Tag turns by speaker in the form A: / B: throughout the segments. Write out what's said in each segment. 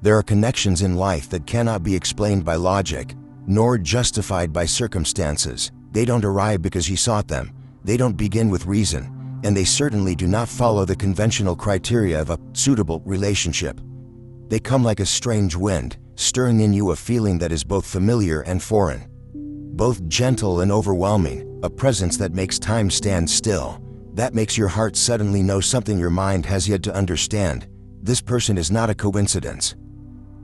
A: There are connections in life that cannot be explained by logic, nor justified by circumstances. They don't arrive because you sought them. They don't begin with reason, and they certainly do not follow the conventional criteria of a suitable relationship. They come like a strange wind, stirring in you a feeling that is both familiar and foreign, both gentle and overwhelming, a presence that makes time stand still, that makes your heart suddenly know something your mind has yet to understand. This person is not a coincidence.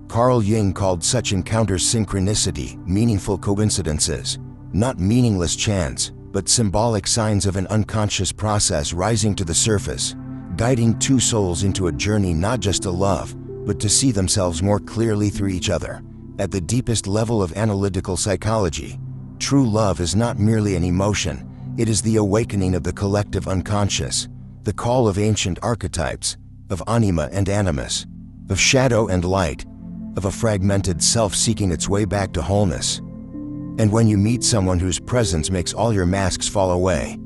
A: Carl Jung called such encounters synchronicity, meaningful coincidences, not meaningless chance, but symbolic signs of an unconscious process rising to the surface, guiding two souls into a journey not just to love, but to see themselves more clearly through each other. At the deepest level of analytical psychology, true love is not merely an emotion, it is the awakening of the collective unconscious, the call of ancient archetypes, of anima and animus, of shadow and light, of a fragmented self seeking its way back to wholeness. And when you meet someone whose presence makes all your masks fall away,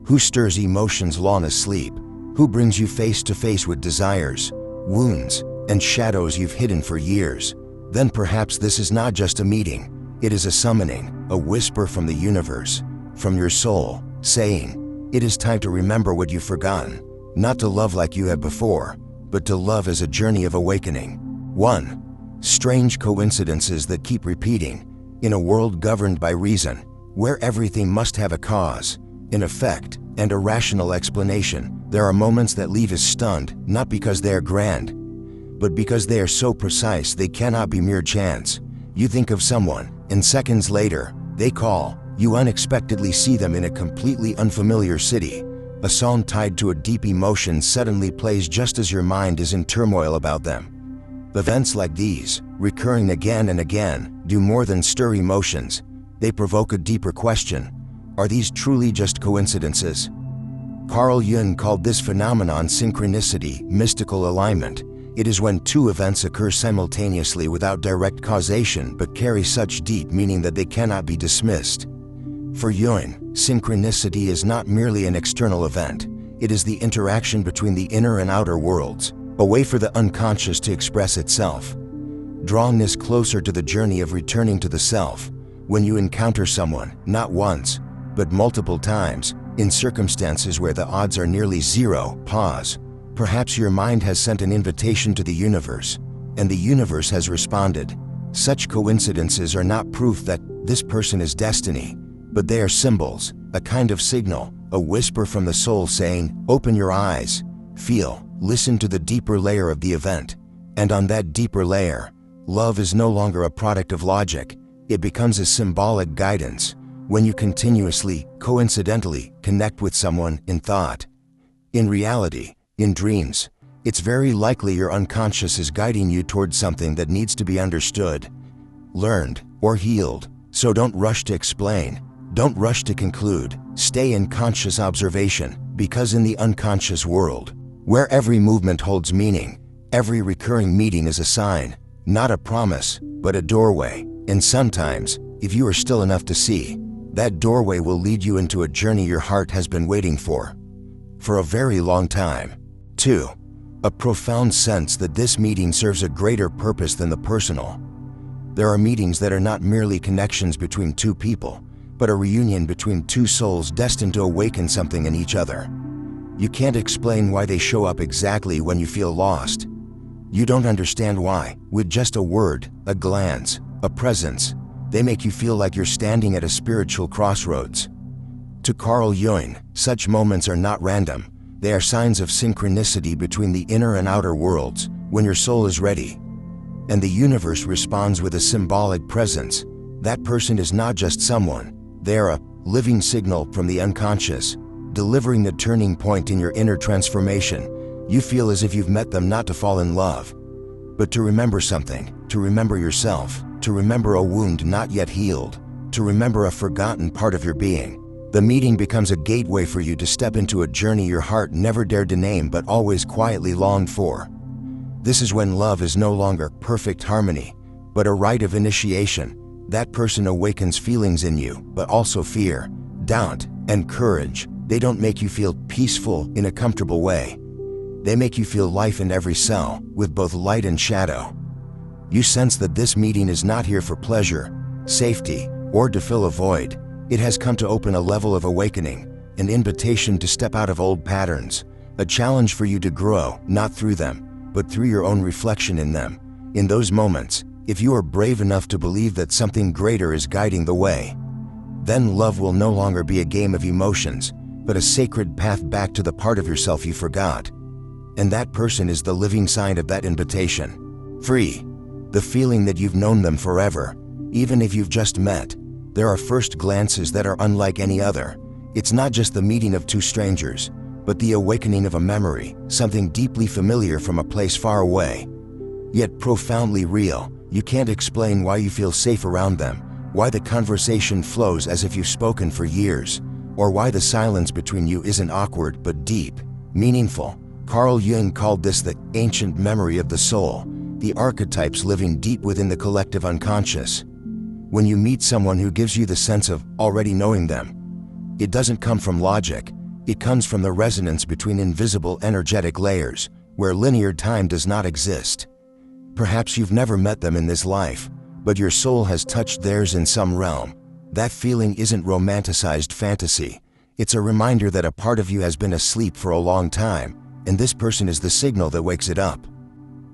A: who stirs emotions long asleep, who brings you face to face with desires, wounds, and shadows you've hidden for years, then perhaps this is not just a meeting, it is a summoning, a whisper from the universe, from your soul, saying, it is time to remember what you've forgotten, not to love like you have before, but to love as a journey of awakening. 1. Strange coincidences that keep repeating. In a world governed by reason, where everything must have a cause, an effect, and a rational explanation, there are moments that leave us stunned, not because they are grand, but because they are so precise they cannot be mere chance. You think of someone, and seconds later, they call. You unexpectedly see them in a completely unfamiliar city. A song tied to a deep emotion suddenly plays just as your mind is in turmoil about them. Events like these, recurring again and again, do more than stir emotions. They provoke a deeper question. Are these truly just coincidences? Carl Jung called this phenomenon synchronicity, mystical alignment. It is when two events occur simultaneously without direct causation but carry such deep meaning that they cannot be dismissed. For Jung, synchronicity is not merely an external event. It is the interaction between the inner and outer worlds, a way for the unconscious to express itself, drawing us closer to the journey of returning to the self. When you encounter someone, not once, but multiple times, in circumstances where the odds are nearly zero, pause. Perhaps your mind has sent an invitation to the universe, and the universe has responded. Such coincidences are not proof that this person is destiny, but they are symbols, a kind of signal, a whisper from the soul saying, open your eyes, feel, listen to the deeper layer of the event. And on that deeper layer, love is no longer a product of logic. It becomes a symbolic guidance when you continuously, coincidentally, connect with someone in thought. In reality, in dreams, it's very likely your unconscious is guiding you towards something that needs to be understood, learned, or healed. So don't rush to explain. Don't rush to conclude. Stay in conscious observation, because in the unconscious world, where every movement holds meaning, every recurring meeting is a sign, not a promise, but a doorway. And sometimes, if you are still enough to see, that doorway will lead you into a journey your heart has been waiting for a very long time. 2. A profound sense that this meeting serves a greater purpose than the personal. There are meetings that are not merely connections between two people, but a reunion between two souls destined to awaken something in each other. You can't explain why they show up exactly when you feel lost. You don't understand why. With just a word, a glance, a presence, they make you feel like you're standing at a spiritual crossroads. To Carl Jung, such moments are not random. They are signs of synchronicity between the inner and outer worlds, when your soul is ready. And the universe responds with a symbolic presence. That person is not just someone. They are a living signal from the unconscious, delivering the turning point in your inner transformation. You feel as if you've met them not to fall in love, but to remember something, to remember yourself, to remember a wound not yet healed, to remember a forgotten part of your being. The meeting becomes a gateway for you to step into a journey your heart never dared to name but always quietly longed for. This is when love is no longer perfect harmony, but a rite of initiation. That person awakens feelings in you, but also fear, doubt, and courage. They don't make you feel peaceful in a comfortable way. They make you feel life in every cell, with both light and shadow. You sense that this meeting is not here for pleasure, safety, or to fill a void. It has come to open a level of awakening, an invitation to step out of old patterns, a challenge for you to grow, not through them, but through your own reflection in them. In those moments, if you are brave enough to believe that something greater is guiding the way, then love will no longer be a game of emotions, but a sacred path back to the part of yourself you forgot. And that person is the living sign of that invitation. Free. The feeling that you've known them forever, even if you've just met. There are first glances that are unlike any other. It's not just the meeting of two strangers, but the awakening of a memory, something deeply familiar from a place far away, yet profoundly real. You can't explain why you feel safe around them, why the conversation flows as if you've spoken for years, or why the silence between you isn't awkward but deep, meaningful. Carl Jung called this the ancient memory of the soul, the archetypes living deep within the collective unconscious. When you meet someone who gives you the sense of already knowing them, it doesn't come from logic, it comes from the resonance between invisible energetic layers, where linear time does not exist. Perhaps you've never met them in this life, but your soul has touched theirs in some realm. That feeling isn't romanticized fantasy, it's a reminder that a part of you has been asleep for a long time, and this person is the signal that wakes it up.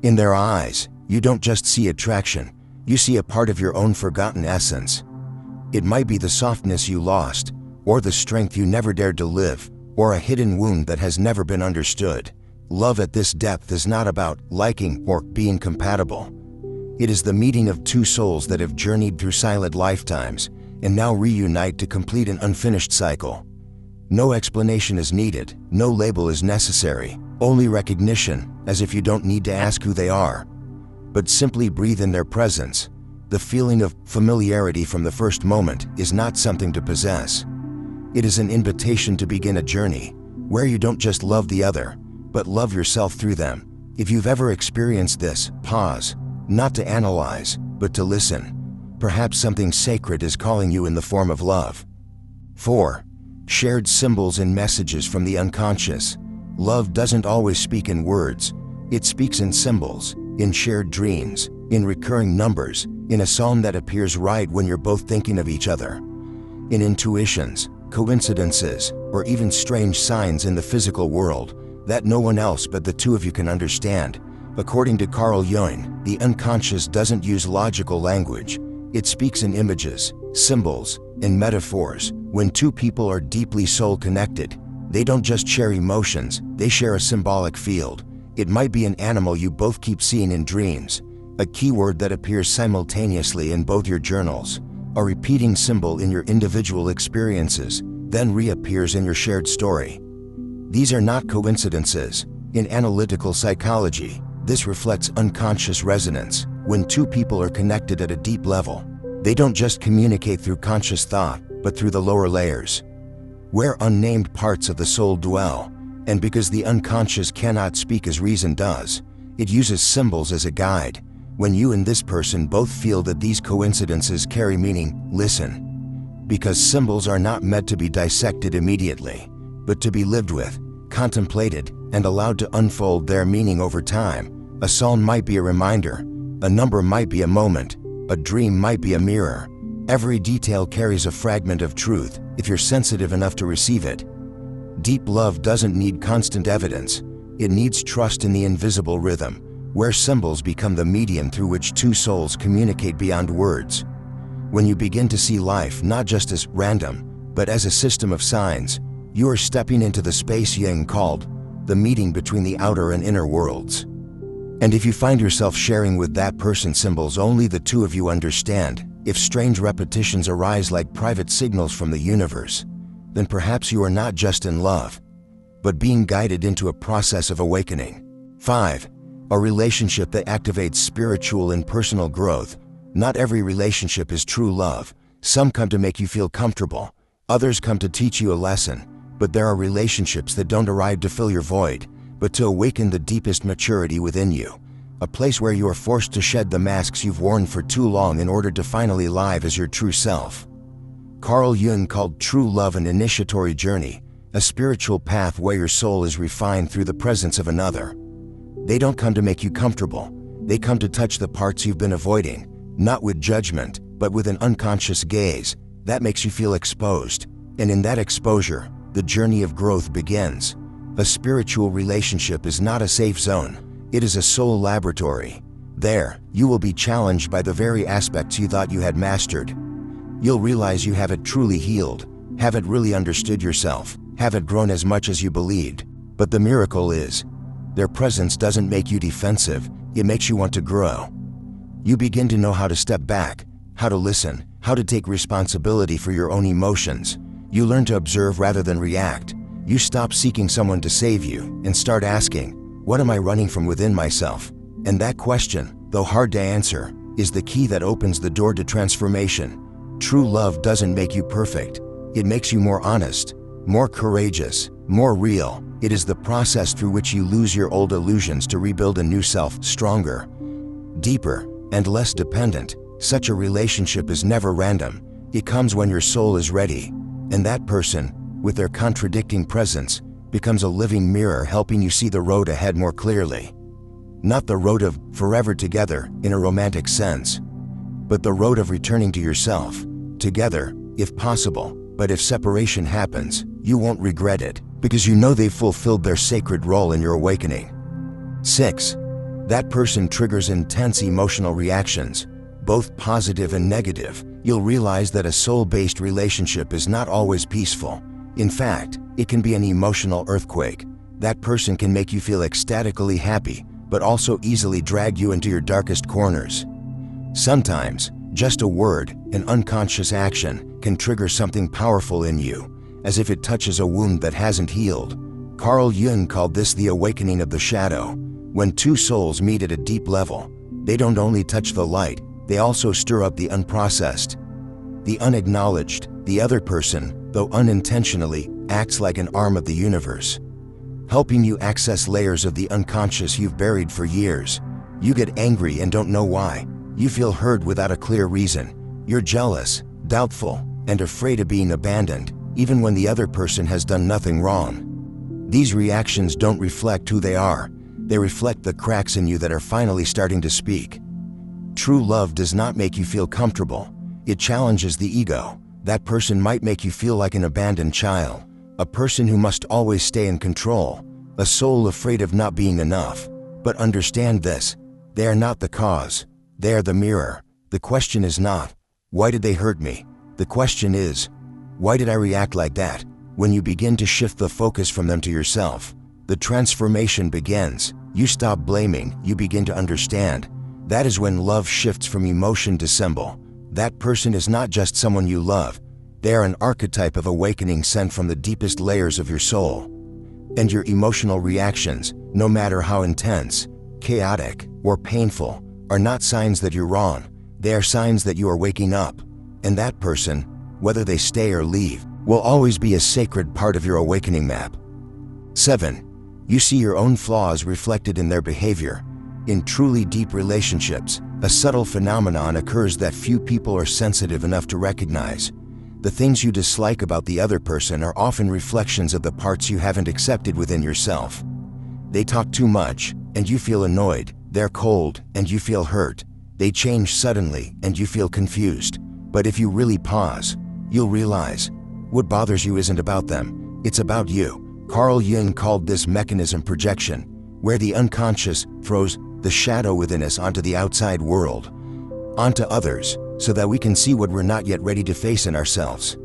A: In their eyes, you don't just see attraction, you see a part of your own forgotten essence. It might be the softness you lost, or the strength you never dared to live, or a hidden wound that has never been understood. Love at this depth is not about liking or being compatible. It is the meeting of two souls that have journeyed through silent lifetimes and now reunite to complete an unfinished cycle. No explanation is needed, no label is necessary, only recognition, as if you don't need to ask who they are, but simply breathe in their presence. The feeling of familiarity from the first moment is not something to possess. It is an invitation to begin a journey where you don't just love the other, but love yourself through them. If you've ever experienced this, pause, not to analyze, but to listen. Perhaps something sacred is calling you in the form of love. 4. Shared symbols and messages from the unconscious. Love doesn't always speak in words. It speaks in symbols, in shared dreams, in recurring numbers, in a psalm that appears right when you're both thinking of each other, in intuitions, coincidences, or even strange signs in the physical world that no one else but the two of you can understand. According to Carl Jung, the unconscious doesn't use logical language. It speaks in images, symbols, and metaphors. When two people are deeply soul-connected, they don't just share emotions, they share a symbolic field. It might be an animal you both keep seeing in dreams, a keyword that appears simultaneously in both your journals, a repeating symbol in your individual experiences, then reappears in your shared story. These are not coincidences. In analytical psychology, this reflects unconscious resonance. When two people are connected at a deep level, they don't just communicate through conscious thought, but through the lower layers, where unnamed parts of the soul dwell. And because the unconscious cannot speak as reason does, it uses symbols as a guide. When you and this person both feel that these coincidences carry meaning, listen. Because symbols are not meant to be dissected immediately, but to be lived with, contemplated, and allowed to unfold their meaning over time. A psalm might be a reminder, a number might be a moment, a dream might be a mirror. Every detail carries a fragment of truth if you're sensitive enough to receive it. Deep love doesn't need constant evidence. It needs trust in the invisible rhythm, where symbols become the medium through which two souls communicate beyond words. When you begin to see life not just as random, but as a system of signs, you are stepping into the space Jung called the meeting between the outer and inner worlds. And if you find yourself sharing with that person symbols only the two of you understand, if strange repetitions arise like private signals from the universe, then perhaps you are not just in love, but being guided into a process of awakening. 5. A relationship that activates spiritual and personal growth. Not every relationship is true love. Some come to make you feel comfortable, others come to teach you a lesson, but there are relationships that don't arrive to fill your void, but to awaken the deepest maturity within you. A place where you are forced to shed the masks you've worn for too long in order to finally live as your true self. Carl Jung called true love an initiatory journey, a spiritual path where your soul is refined through the presence of another. They don't come to make you comfortable. They come to touch the parts you've been avoiding, not with judgment, but with an unconscious gaze that makes you feel exposed. And in that exposure, the journey of growth begins. A spiritual relationship is not a safe zone. It is a soul laboratory. There, you will be challenged by the very aspects you thought you had mastered. You'll realize you haven't truly healed, haven't really understood yourself, haven't grown as much as you believed. But the miracle is, their presence doesn't make you defensive, it makes you want to grow. You begin to know how to step back, how to listen, how to take responsibility for your own emotions. You learn to observe rather than react. You stop seeking someone to save you and start asking, what am I running from within myself? And that question, though hard to answer, is the key that opens the door to transformation. True love doesn't make you perfect. It makes you more honest, more courageous, more real. It is the process through which you lose your old illusions to rebuild a new self, stronger, deeper, and less dependent. Such a relationship is never random. It comes when your soul is ready. And that person, with their contradicting presence, becomes a living mirror helping you see the road ahead more clearly. Not the road of forever together in a romantic sense, but the road of returning to yourself, together, if possible. But if separation happens, you won't regret it, because you know they've fulfilled their sacred role in your awakening. 6. That person triggers intense emotional reactions, both positive and negative. You'll realize that a soul-based relationship is not always peaceful. In fact, it can be an emotional earthquake. That person can make you feel ecstatically happy, but also easily drag you into your darkest corners. Sometimes, just a word, an unconscious action, can trigger something powerful in you, as if it touches a wound that hasn't healed. Carl Jung called this the awakening of the shadow. When two souls meet at a deep level, they don't only touch the light, they also stir up the unprocessed, the unacknowledged. The other person, though unintentionally, acts like an arm of the universe, helping you access layers of the unconscious you've buried for years. You get angry and don't know why. You feel hurt without a clear reason. You're jealous, doubtful, and afraid of being abandoned, even when the other person has done nothing wrong. These reactions don't reflect who they are. They reflect the cracks in you that are finally starting to speak. True love does not make you feel comfortable. It challenges the ego. That person might make you feel like an abandoned child, a person who must always stay in control, a soul afraid of not being enough. But understand this, they are not the cause, they are the mirror. The question is not, why did they hurt me? The question is, why did I react like that? When you begin to shift the focus from them to yourself, the transformation begins. You stop blaming, you begin to understand. That is when love shifts from emotion to symbol. That person is not just someone you love. They are an archetype of awakening sent from the deepest layers of your soul. And your emotional reactions, no matter how intense, chaotic, or painful, are not signs that you're wrong. They are signs that you are waking up. And that person, whether they stay or leave, will always be a sacred part of your awakening map. 7. You see your own flaws reflected in their behavior. In truly deep relationships, a subtle phenomenon occurs that few people are sensitive enough to recognize. The things you dislike about the other person are often reflections of the parts you haven't accepted within yourself. They talk too much, and you feel annoyed. They're cold, and you feel hurt. They change suddenly, and you feel confused. But if you really pause, you'll realize what bothers you isn't about them, it's about you. Carl Jung called this mechanism projection, where the unconscious throws the shadow within us onto the outside world, onto others, so that we can see what we're not yet ready to face in ourselves.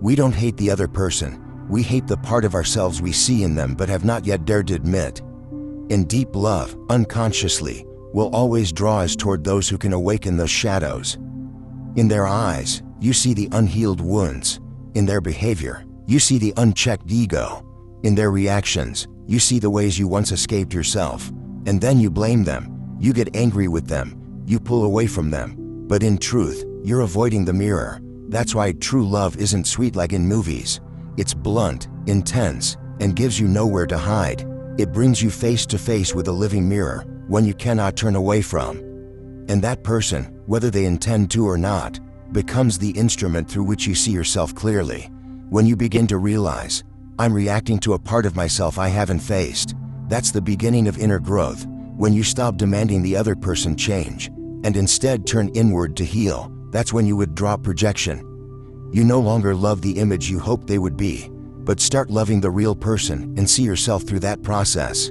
A: We don't hate the other person, we hate the part of ourselves we see in them but have not yet dared to admit. In deep love, unconsciously, will always draw us toward those who can awaken those shadows. In their eyes, you see the unhealed wounds. In their behavior, you see the unchecked ego. In their reactions, you see the ways you once escaped yourself. And then you blame them, you get angry with them, you pull away from them. But in truth, you're avoiding the mirror. That's why true love isn't sweet like in movies. It's blunt, intense, and gives you nowhere to hide. It brings you face to face with a living mirror, one you cannot turn away from. And that person, whether they intend to or not, becomes the instrument through which you see yourself clearly. When you begin to realize, I'm reacting to a part of myself I haven't faced, that's the beginning of inner growth. When you stop demanding the other person change, and instead turn inward to heal, that's when you withdraw projection. You no longer love the image you hoped they would be, but start loving the real person and see yourself through that process.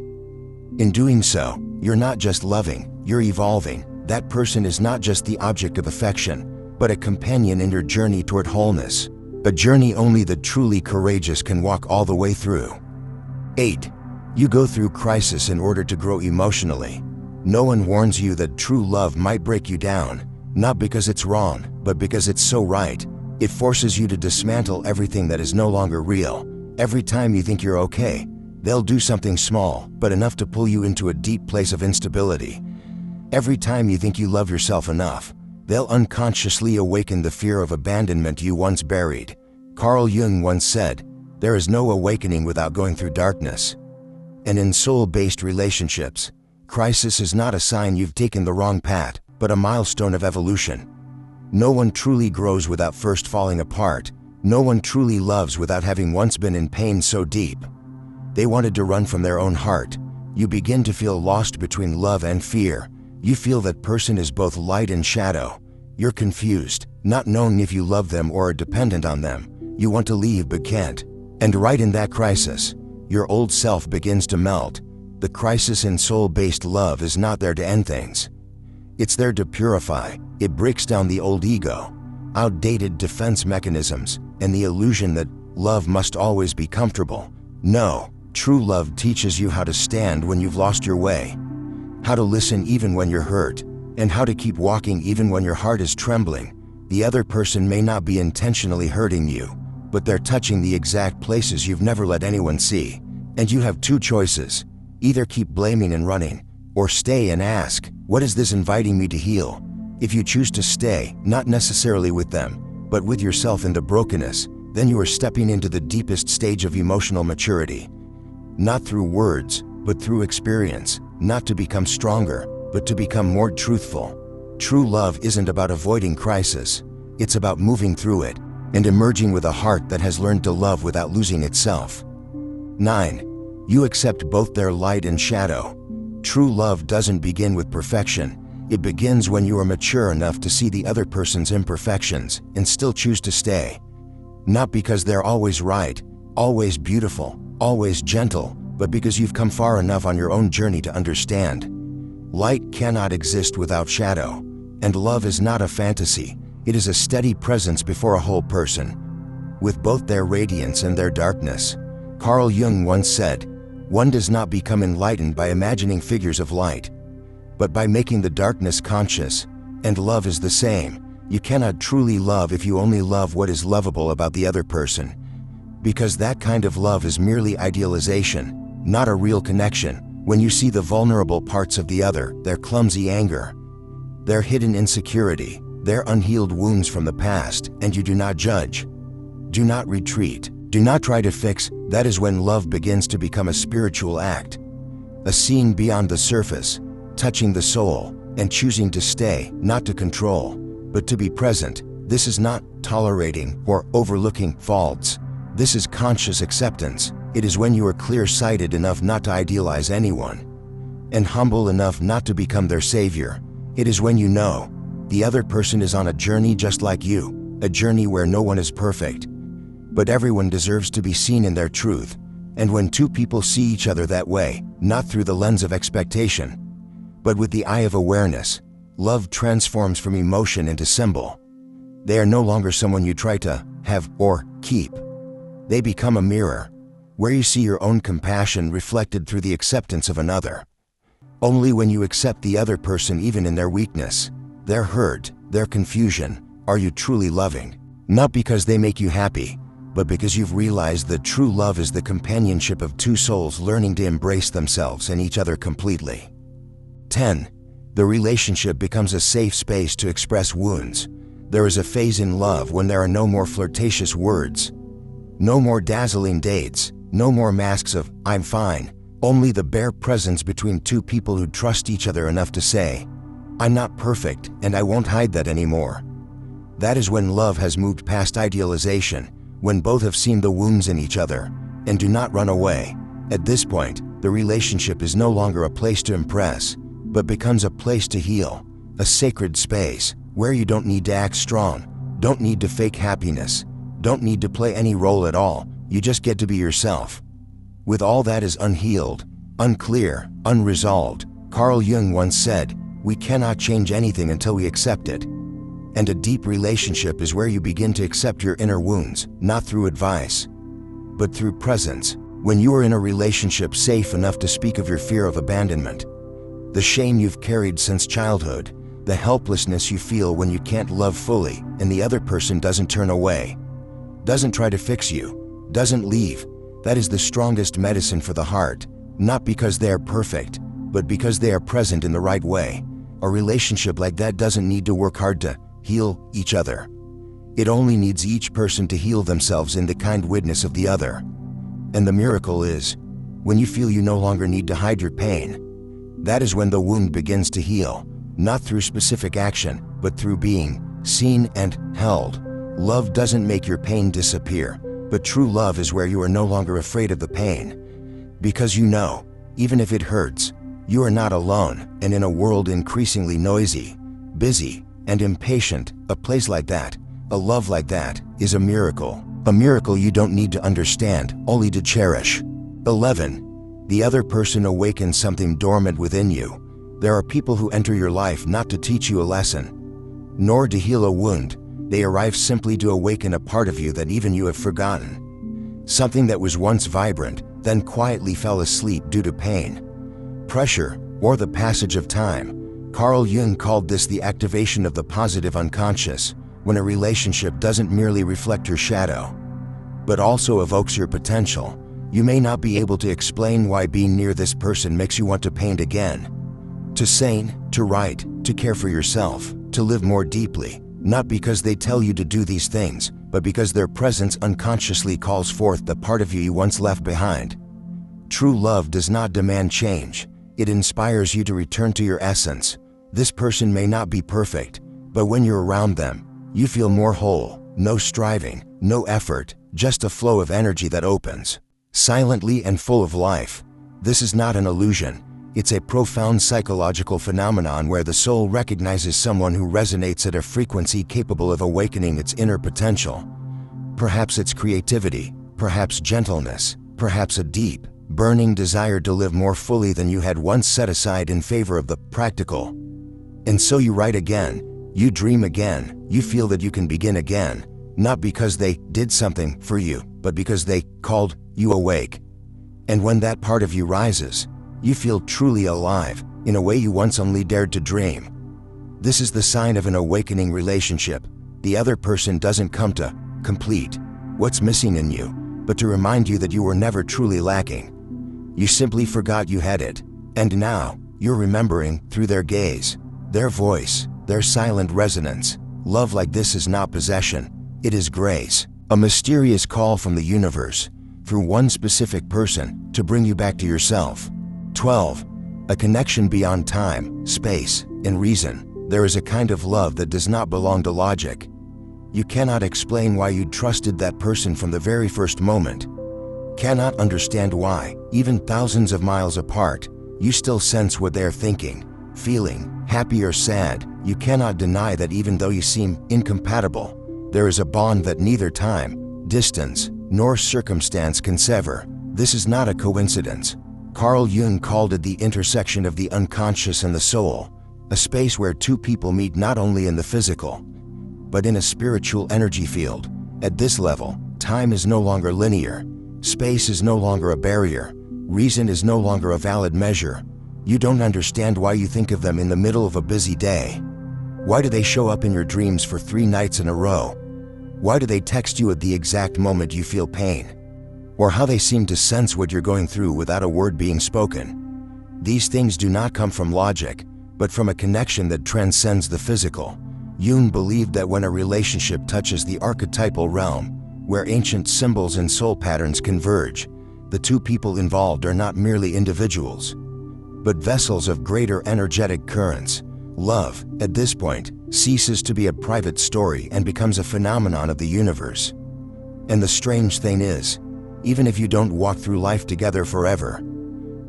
A: In doing so, you're not just loving, you're evolving. That person is not just the object of affection, but a companion in your journey toward wholeness. A journey only the truly courageous can walk all the way through. 8. You go through crisis in order to grow emotionally. No one warns you that true love might break you down, not because it's wrong, but because it's so right. It forces you to dismantle everything that is no longer real. Every time you think you're okay, they'll do something small, but enough to pull you into a deep place of instability. Every time you think you love yourself enough, they'll unconsciously awaken the fear of abandonment you once buried. Carl Jung once said, "There is no awakening without going through darkness." And in soul-based relationships, crisis is not a sign you've taken the wrong path, but a milestone of evolution. No one truly grows without first falling apart. No one truly loves without having once been in pain so deep they wanted to run from their own heart. You begin to feel lost between love and fear. You feel that person is both light and shadow. You're confused, not knowing if you love them or are dependent on them. You want to leave but can't. And right in that crisis, your old self begins to melt. The crisis in soul-based love is not there to end things. It's there to purify. It breaks down the old ego, outdated defense mechanisms, and the illusion that love must always be comfortable. No, true love teaches you how to stand when you've lost your way, how to listen even when you're hurt, and how to keep walking even when your heart is trembling. The other person may not be intentionally hurting you, but they're touching the exact places you've never let anyone see. And you have two choices: either keep blaming and running, or stay and ask, what is this inviting me to heal? If you choose to stay, not necessarily with them, but with yourself in the brokenness, then you are stepping into the deepest stage of emotional maturity. Not through words, but through experience. Not to become stronger, but to become more truthful. True love isn't about avoiding crisis. It's about moving through it and emerging with a heart that has learned to love without losing itself. 9. You accept both their light and shadow. True love doesn't begin with perfection. It begins when you are mature enough to see the other person's imperfections and still choose to stay. Not because they're always right, always beautiful, always gentle, but because you've come far enough on your own journey to understand. Light cannot exist without shadow, and love is not a fantasy. It is a steady presence before a whole person, with both their radiance and their darkness. Carl Jung once said, "One does not become enlightened by imagining figures of light, but by making the darkness conscious." And love is the same. You cannot truly love if you only love what is lovable about the other person, because that kind of love is merely idealization, not a real connection. When you see the vulnerable parts of the other, their clumsy anger, their hidden insecurity, their unhealed wounds from the past, and you do not judge, do not retreat, do not try to fix, that is when love begins to become a spiritual act, a seeing beyond the surface, touching the soul, and choosing to stay, not to control, but to be present. This is not tolerating or overlooking faults. This is conscious acceptance. It is when you are clear-sighted enough not to idealize anyone, and humble enough not to become their savior. It is when you know the other person is on a journey just like you, a journey where no one is perfect, but everyone deserves to be seen in their truth. And when two people see each other that way, not through the lens of expectation, but with the eye of awareness, love transforms from emotion into symbol. They are no longer someone you try to have or keep. They become a mirror, where you see your own compassion reflected through the acceptance of another. Only when you accept the other person even in their weakness, their hurt, their confusion, are you truly loving. Not because they make you happy, but because you've realized that true love is the companionship of two souls learning to embrace themselves and each other completely. 10. The relationship becomes a safe space to express wounds. There is a phase in love when there are no more flirtatious words, no more dazzling dates, no more masks of "I'm fine," only the bare presence between two people who trust each other enough to say, "I'm not perfect and I won't hide that anymore." That is when love has moved past idealization, when both have seen the wounds in each other and do not run away. At this point, the relationship is no longer a place to impress, but becomes a place to heal, a sacred space where you don't need to act strong, don't need to fake happiness, don't need to play any role at all, you just get to be yourself. With all that is unhealed, unclear, unresolved, Carl Jung once said, "We cannot change anything until we accept it." And a deep relationship is where you begin to accept your inner wounds, not through advice, but through presence. When you are in a relationship safe enough to speak of your fear of abandonment, the shame you've carried since childhood, the helplessness you feel when you can't love fully and the other person doesn't turn away, doesn't try to fix you, doesn't leave, that is the strongest medicine for the heart, not because they are perfect, but because they are present in the right way. A relationship like that doesn't need to work hard to heal each other. It only needs each person to heal themselves in the kind witness of the other. And the miracle is, when you feel you no longer need to hide your pain, that is when the wound begins to heal, not through specific action, but through being seen and held. Love doesn't make your pain disappear, but true love is where you are no longer afraid of the pain. Because you know, even if it hurts, you are not alone, and in a world increasingly noisy, busy, and impatient, a place like that, a love like that, is a miracle. A miracle you don't need to understand, only to cherish. 11. The other person awakens something dormant within you. There are people who enter your life not to teach you a lesson, nor to heal a wound. They arrive simply to awaken a part of you that even you have forgotten. Something that was once vibrant, then quietly fell asleep due to pain, pressure, or the passage of time. Carl Jung called this the activation of the positive unconscious, when a relationship doesn't merely reflect your shadow, but also evokes your potential. You may not be able to explain why being near this person makes you want to paint again, to sing, to write, to care for yourself, to live more deeply, not because they tell you to do these things, but because their presence unconsciously calls forth the part of you you once left behind. True love does not demand change. It inspires you to return to your essence. This person may not be perfect, but when you're around them, you feel more whole, no striving, no effort, just a flow of energy that opens, silently and full of life. This is not an illusion. It's a profound psychological phenomenon where the soul recognizes someone who resonates at a frequency capable of awakening its inner potential. Perhaps it's creativity, perhaps gentleness, perhaps a deep, burning desire to live more fully than you had once set aside in favor of the practical. And so you write again, you dream again, you feel that you can begin again, not because they did something for you, but because they called you awake. And when that part of you rises, you feel truly alive, in a way you once only dared to dream. This is the sign of an awakening relationship. The other person doesn't come to complete what's missing in you, but to remind you that you were never truly lacking. You simply forgot you had it, and now, you're remembering through their gaze, their voice, their silent resonance. Love like this is not possession, it is grace, a mysterious call from the universe, through one specific person, to bring you back to yourself. 12. A connection beyond time, space, and reason. There is a kind of love that does not belong to logic. You cannot explain why you trusted that person from the very first moment. Cannot understand why, even thousands of miles apart, you still sense what they're thinking, feeling, happy or sad. You cannot deny that even though you seem incompatible, there is a bond that neither time, distance, nor circumstance can sever. This is not a coincidence. Carl Jung called it the intersection of the unconscious and the soul, a space where two people meet not only in the physical, but in a spiritual energy field. At this level, time is no longer linear, space is no longer a barrier, reason is no longer a valid measure. You don't understand why you think of them in the middle of a busy day. Why do they show up in your dreams for 3 nights in a row? Why do they text you at the exact moment you feel pain? Or how they seem to sense what you're going through without a word being spoken. These things do not come from logic, but from a connection that transcends the physical. Jung believed that when a relationship touches the archetypal realm, where ancient symbols and soul patterns converge, the two people involved are not merely individuals, but vessels of greater energetic currents. Love, at this point, ceases to be a private story and becomes a phenomenon of the universe. And the strange thing is, even if you don't walk through life together forever,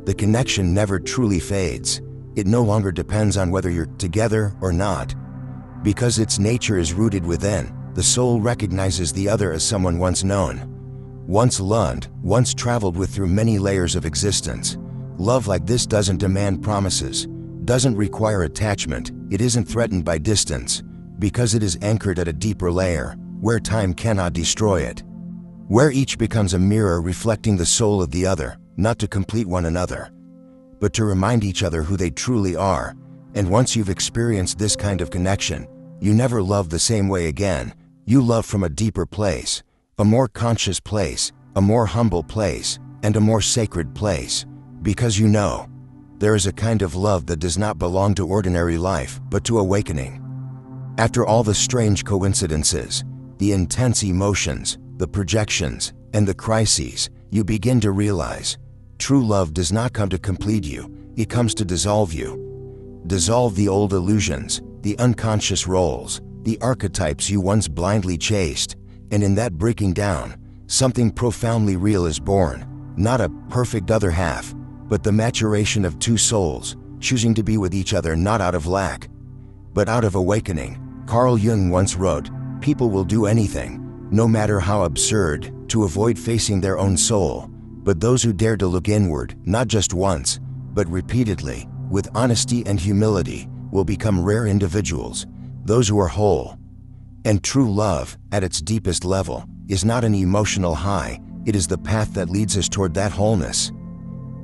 A: the connection never truly fades. It no longer depends on whether you're together or not. Because its nature is rooted within, the soul recognizes the other as someone once known, once loved, once traveled with through many layers of existence. Love like this doesn't demand promises, doesn't require attachment, it isn't threatened by distance, because it is anchored at a deeper layer, where time cannot destroy it. Where each becomes a mirror reflecting the soul of the other, not to complete one another, but to remind each other who they truly are. And once you've experienced this kind of connection, you never love the same way again. You love from a deeper place, a more conscious place, a more humble place, and a more sacred place, because you know, there is a kind of love that does not belong to ordinary life, but to awakening. After all the strange coincidences, the intense emotions, the projections, and the crises, you begin to realize, true love does not come to complete you, it comes to dissolve you. Dissolve the old illusions, the unconscious roles, the archetypes you once blindly chased, and in that breaking down, something profoundly real is born, not a perfect other half, but the maturation of two souls, choosing to be with each other not out of lack, but out of awakening. Carl Jung once wrote, "People will do anything, no matter how absurd, to avoid facing their own soul, but those who dare to look inward, not just once, but repeatedly, with honesty and humility, will become rare individuals, those who are whole." And true love, at its deepest level, is not an emotional high, it is the path that leads us toward that wholeness.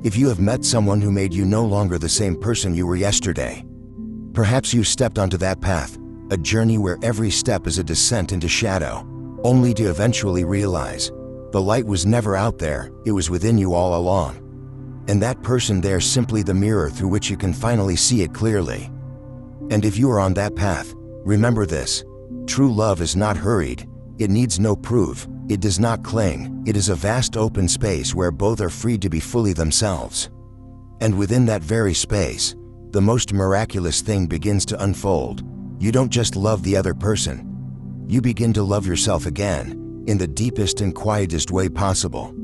A: If you have met someone who made you no longer the same person you were yesterday, perhaps you stepped onto that path, a journey where every step is a descent into shadow, only to eventually realize, the light was never out there, it was within you all along. And that person there's simply the mirror through which you can finally see it clearly. And if you are on that path, remember this, true love is not hurried, it needs no proof, it does not cling, it is a vast open space where both are free to be fully themselves. And within that very space, the most miraculous thing begins to unfold. You don't just love the other person, you begin to love yourself again, in the deepest and quietest way possible.